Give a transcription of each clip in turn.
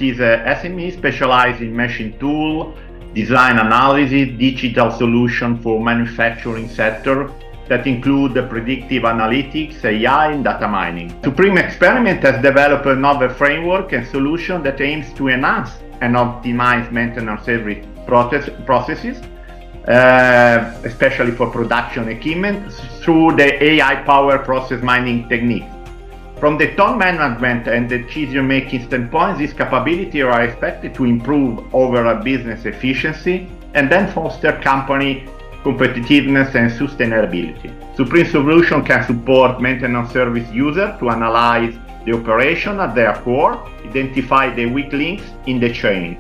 is a SME specialized in machine tool, design analysis, digital solution for manufacturing sector that include the predictive analytics, AI, and data mining. Supreme Experiment has developed a novel framework and solution that aims to enhance and optimize maintenance service processes, especially for production equipment, through the AI-powered process mining techniques. From the top management and decision-making standpoint, these capabilities are expected to improve overall business efficiency and then foster company competitiveness and sustainability. Supreme Solution can support maintenance service users to analyze the operation at their core, identify the weak links in the chain.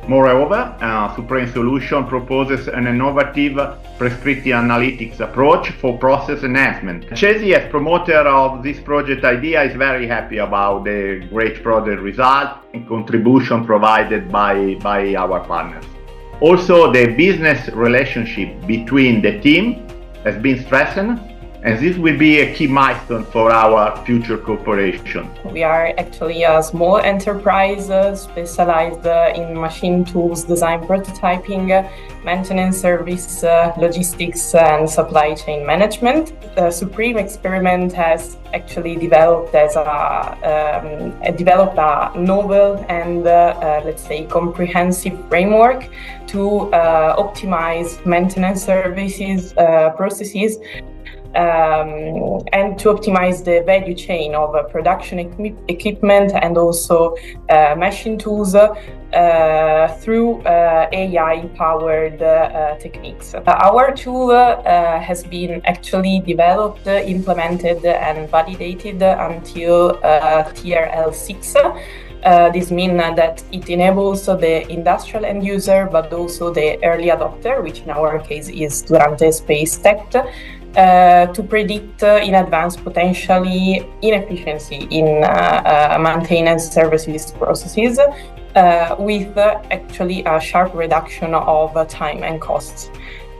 Moreover, Supreme Solution proposes an innovative prescriptive analytics approach for process enhancement. Chesi, as promoter of this project idea, is very happy about the great project result and contribution provided by our partners. Also, the business relationship between the team has been strengthened, and this will be a key milestone for our future cooperation. We are actually a small enterprise specialized in machine tools, design, prototyping, maintenance service, logistics, and supply chain management. The Supreme Experiment has actually developed a novel and let's say comprehensive framework to optimize maintenance services processes. And to optimize the value chain of production equipment and also machine tools through AI-powered techniques. Our tool has been actually developed, implemented, and validated until TRL6. This means that it enables the industrial end user, but also the early adopter, which in our case is Durante Space Tech, to predict in advance potentially inefficiency in maintenance services processes with actually a sharp reduction of time and costs.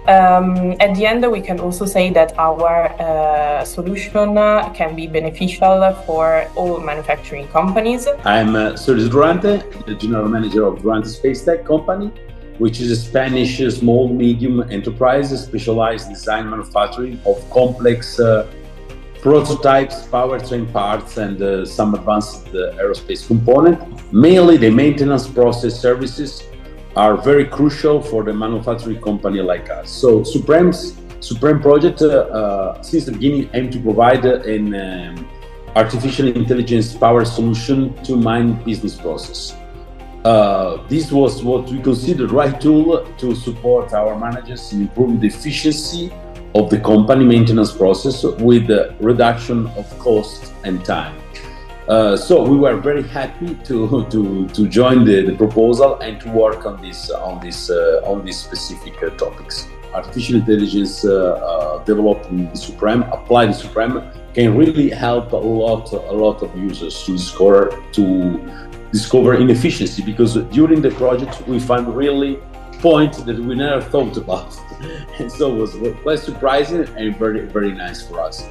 At the end, we can also say that our solution can be beneficial for all manufacturing companies. I'm Sergio Durante, the General Manager of Durante Space Tech company, which is a Spanish small-medium enterprise specialized in design manufacturing of complex prototypes, powertrain parts, and some advanced aerospace component. Mainly, the maintenance process services are very crucial for the manufacturing company like us. So Supreme project, since the beginning, aimed to provide an artificial intelligence power solution to mine business process. This was what we considered the right tool to support our managers in improving the efficiency of the company maintenance process with the reduction of cost and time. So we were very happy to join the proposal and to work on these specific topics. Artificial intelligence developed in Supreme, applied in Supreme, can really help a lot of users to discover inefficiency, because during the project we found really points that we never thought about, and so it was quite surprising and very, very nice for us.